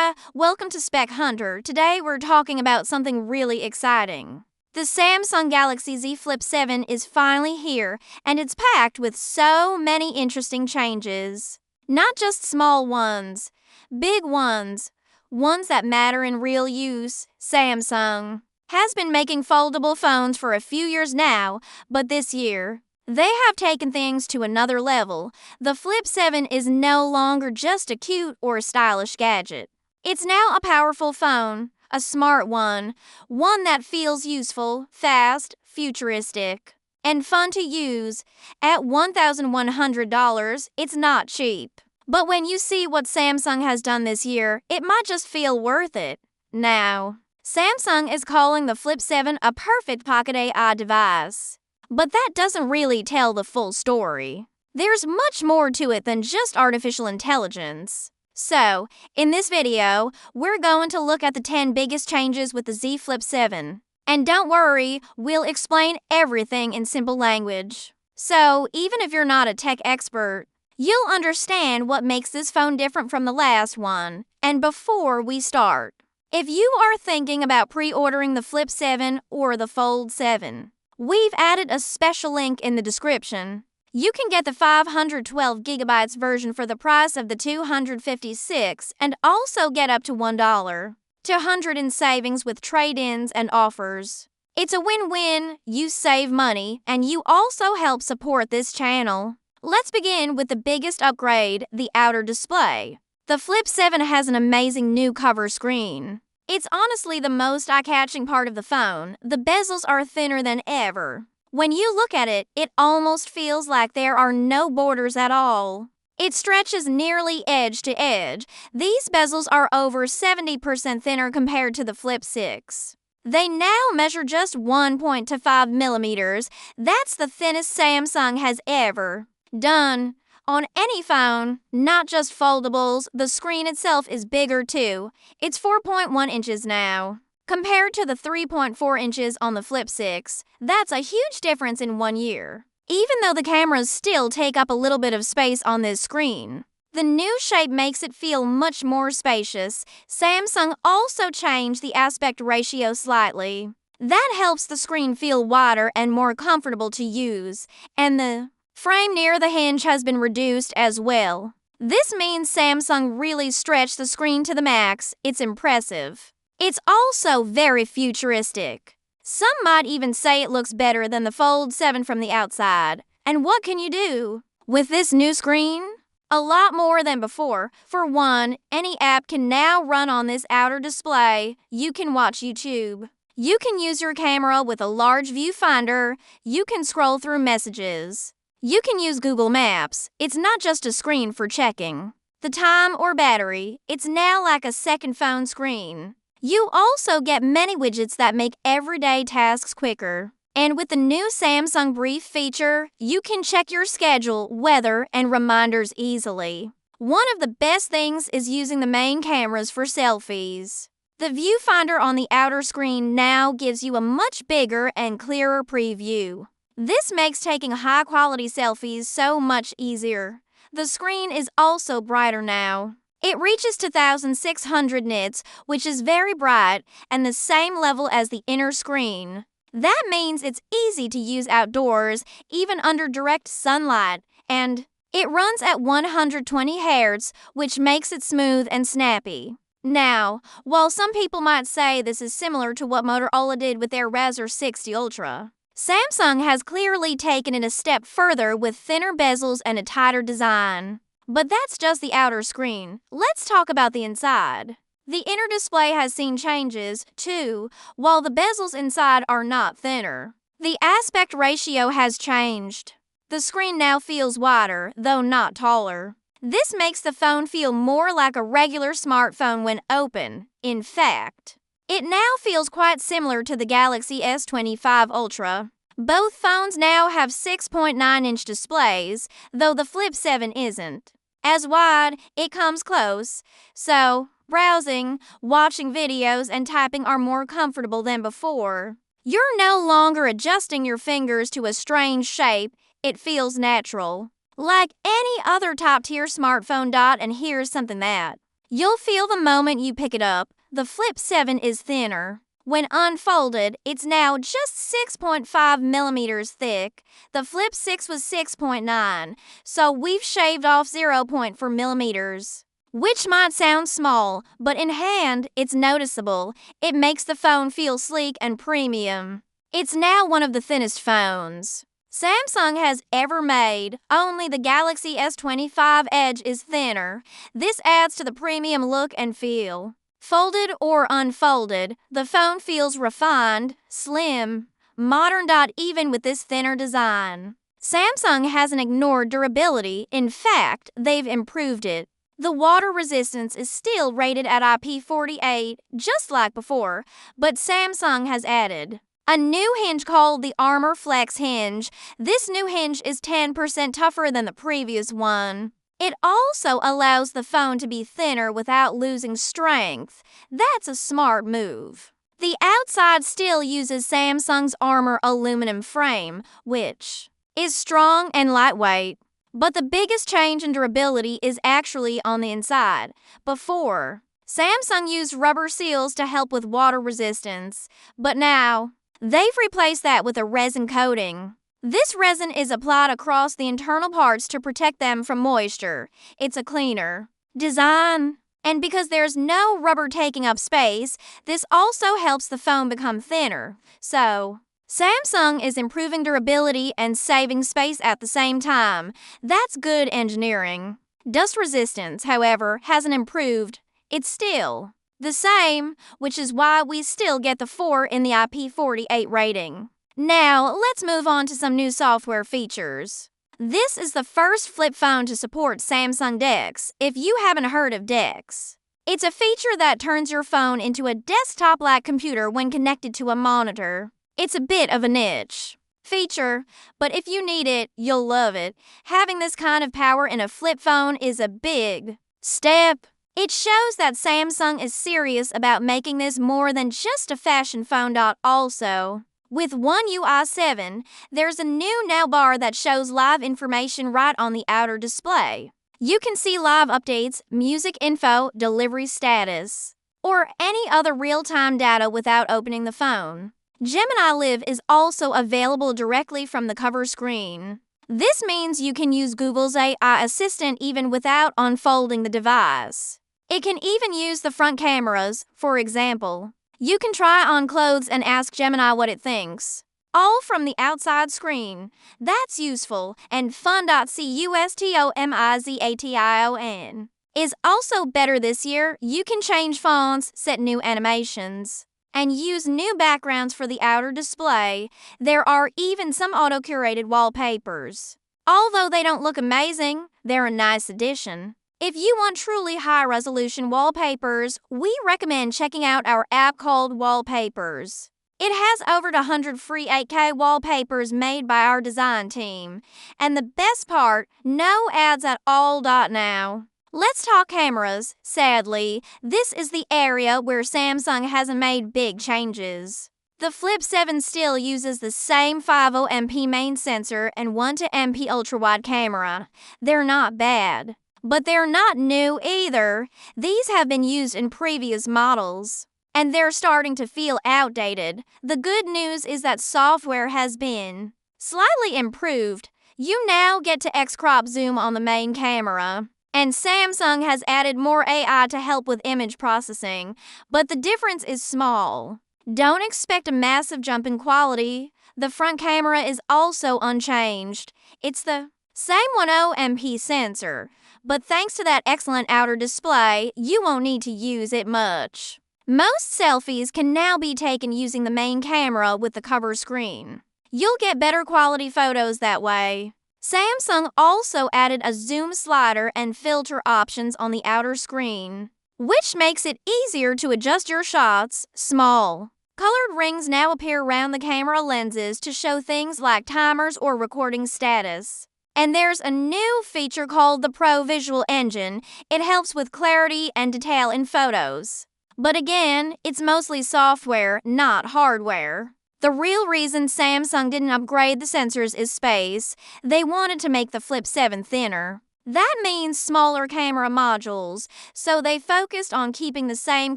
Hi, welcome to Spec Hunter. Today we're talking about something really exciting. The Samsung Galaxy Z Flip 7 is finally here, and it's packed with so many interesting changes. Not just small ones, big ones that matter in real use. Samsung has been making foldable phones for a few years now, but this year, they have taken things to another level. The Flip 7 is no longer just a cute or stylish gadget. It's now a powerful phone, a smart one that feels useful, fast, futuristic, and fun to use. At $1,100, it's not cheap. But when you see what Samsung has done this year, it might just feel worth it. Now, Samsung is calling the Flip 7 a perfect pocket AI device. But that doesn't really tell the full story. There's much more to it than just artificial intelligence. So, in this video, we're going to look at the 10 biggest changes with the Z Flip 7. And don't worry, we'll explain everything in simple language. So, even if you're not a tech expert, you'll understand what makes this phone different from the last one. And before we start, if you are thinking about pre-ordering the Flip 7 or the Fold 7, we've added a special link in the description. You can get the 512GB version for the price of the 256 and also get up to $100 in savings with trade-ins and offers. It's a win-win. You save money and you also help support this channel. Let's begin with the biggest upgrade, the outer display. The Flip 7 has an amazing new cover screen. It's honestly the most eye-catching part of the phone. The bezels are thinner than ever. When you look at it, it almost feels like there are no borders at all. It stretches nearly edge to edge. These bezels are over 70% thinner compared to the Flip 6. They now measure just 1.25 millimeters. That's the thinnest Samsung has ever done. On any phone, not just foldables, the screen itself is bigger too. It's 4.1 inches now. Compared to the 3.4 inches on the Flip 6, that's a huge difference in 1 year. Even though the cameras still take up a little bit of space on this screen, the new shape makes it feel much more spacious. Samsung also changed the aspect ratio slightly. That helps the screen feel wider and more comfortable to use, and the frame near the hinge has been reduced as well. This means Samsung really stretched the screen to the max. It's impressive. It's also very futuristic. Some might even say it looks better than the Fold 7 from the outside. And what can you do with this new screen? A lot more than before. For one, any app can now run on this outer display. You can watch YouTube. You can use your camera with a large viewfinder. You can scroll through messages. You can use Google Maps. It's not just a screen for checking the time or battery. It's now like a second phone screen. You also get many widgets that make everyday tasks quicker. And with the new Samsung Brief feature, you can check your schedule, weather, and reminders easily. One of the best things is using the main cameras for selfies. The viewfinder on the outer screen now gives you a much bigger and clearer preview. This makes taking high-quality selfies so much easier. The screen is also brighter now. It reaches 2,600 nits, which is very bright and the same level as the inner screen. That means it's easy to use outdoors, even under direct sunlight, and it runs at 120 Hz, which makes it smooth and snappy. Now, while some people might say this is similar to what Motorola did with their Razr 60 Ultra, Samsung has clearly taken it a step further with thinner bezels and a tighter design. But that's just the outer screen. Let's talk about the inside. The inner display has seen changes, too, while the bezels inside are not thinner. The aspect ratio has changed. The screen now feels wider, though not taller. This makes the phone feel more like a regular smartphone when open. In fact, it now feels quite similar to the Galaxy S25 Ultra. Both phones now have 6.9-inch displays, though the Flip 7 isn't as wide. It comes close, so browsing, watching videos, and typing are more comfortable than before. You're no longer adjusting your fingers to a strange shape. It feels natural, like any other top-tier smartphone. And here's something that You'll feel the moment you pick it up, the Flip 7 is thinner. When unfolded, it's now just 6.5 millimeters thick. The Flip 6 was 6.9, so we've shaved off 0.4 millimeters. Which might sound small, but in hand, it's noticeable. It makes the phone feel sleek and premium. It's now one of the thinnest phones Samsung has ever made. Only the Galaxy S25 Edge is thinner. This adds to the premium look and feel. Folded or unfolded, the phone feels refined, slim, modern. Even with this thinner design, Samsung hasn't ignored durability. In fact, they've improved it. The water resistance is still rated at IP48, just like before, but Samsung has added a new hinge called the Armor Flex hinge. This new hinge is 10% tougher than the previous one. It also allows the phone to be thinner without losing strength. That's a smart move. The outside still uses Samsung's Armor aluminum frame, which is strong and lightweight. But the biggest change in durability is actually on the inside. Before, Samsung used rubber seals to help with water resistance, but now they've replaced that with a resin coating. This resin is applied across the internal parts to protect them from moisture. It's a cleaner design. And because there's no rubber taking up space, this also helps the phone become thinner. So, Samsung is improving durability and saving space at the same time. That's good engineering. Dust resistance, however, hasn't improved. It's still the same, which is why we still get the 4 in the IP48 rating. Now, let's move on to some new software features. This is the first flip phone to support Samsung DeX, if you haven't heard of DeX. It's a feature that turns your phone into a desktop-like computer when connected to a monitor. It's a bit of a niche feature, but if you need it, you'll love it. Having this kind of power in a flip phone is a big step. It shows that Samsung is serious about making this more than just a fashion phone. Also, with One UI 7, there's a new now bar that shows live information right on the outer display. You can see live updates, music info, delivery status, or any other real-time data without opening the phone. Gemini Live is also available directly from the cover screen. This means you can use Google's AI assistant even without unfolding the device. It can even use the front cameras. For example, you can try on clothes and ask Gemini what it thinks, all from the outside screen. That's useful and fun. Customization is also better this year. You can change fonts, set new animations, and use new backgrounds for the outer display. There are even some auto-curated wallpapers. Although they don't look amazing, they're a nice addition. If you want truly high-resolution wallpapers, we recommend checking out our app called Wallpapers. It has over 100 free 8K wallpapers made by our design team. And the best part, no ads at all. Now, let's talk cameras. Sadly, this is the area where Samsung hasn't made big changes. The Flip 7 still uses the same 50MP main sensor and 120MP ultra-wide camera. They're not bad, but they're not new either. These have been used in previous models, and they're starting to feel outdated. The good news is that software has been slightly improved. You now get to X-crop zoom on the main camera, and Samsung has added more AI to help with image processing, but the difference is small. Don't expect a massive jump in quality. The front camera is also unchanged. It's the same 10MP sensor, but thanks to that excellent outer display, you won't need to use it much. Most selfies can now be taken using the main camera with the cover screen. You'll get better quality photos that way. Samsung also added a zoom slider and filter options on the outer screen, which makes it easier to adjust your shots. Small colored rings now appear around the camera lenses to show things like timers or recording status. And there's a new feature called the Pro Visual Engine. It helps with clarity and detail in photos. But again, it's mostly software, not hardware. The real reason Samsung didn't upgrade the sensors is space. They wanted to make the Flip 7 thinner. That means smaller camera modules, so they focused on keeping the same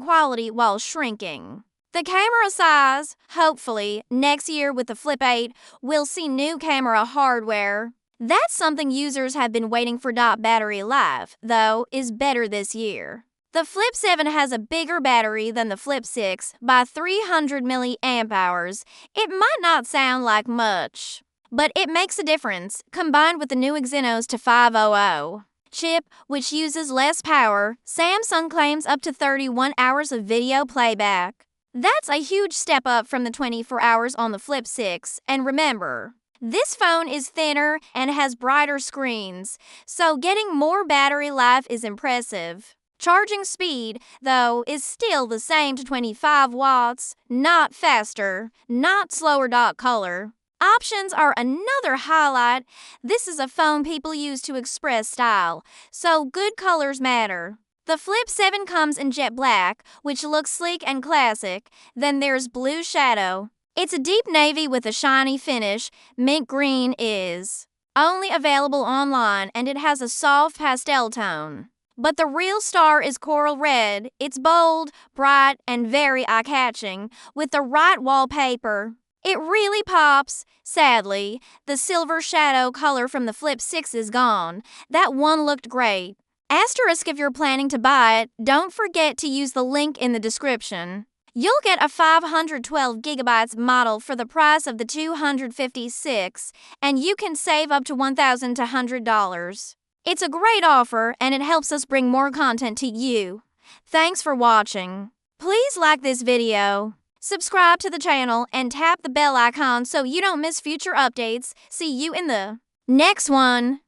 quality while shrinking. The camera size, hopefully, next year with the Flip 8, we'll see new camera hardware. That's something users have been waiting for. Battery life, though, is better this year. The Flip 7 has a bigger battery than the Flip 6 by 300 milliamp hours. It might not sound like much, but it makes a difference, combined with the new Exynos 500 chip, which uses less power. Samsung claims up to 31 hours of video playback. That's a huge step up from the 24 hours on the Flip 6, and remember, this phone is thinner and has brighter screens, so getting more battery life is impressive. Charging speed, though, is still the same to 25 watts, not faster, not slower. Color options are another highlight. This is a phone people use to express style, so good colors matter. The Flip 7 comes in jet black, which looks sleek and classic. Then there's blue shadow. It's a deep navy with a shiny finish. Mint green is only available online, and it has a soft pastel tone. But the real star is coral red. It's bold, bright, and very eye-catching with the right wallpaper. It really pops. Sadly, the silver shadow color from the Flip 6 is gone. That one looked great. Asterisk if you're planning to buy it, don't forget to use the link in the description. You'll get a 512 gigabytes model for the price of the 256, and you can save up to $1,200. It's a great offer, and it helps us bring more content to you. Thanks for watching. Please like this video, subscribe to the channel, and tap the bell icon so you don't miss future updates. See you in the next one.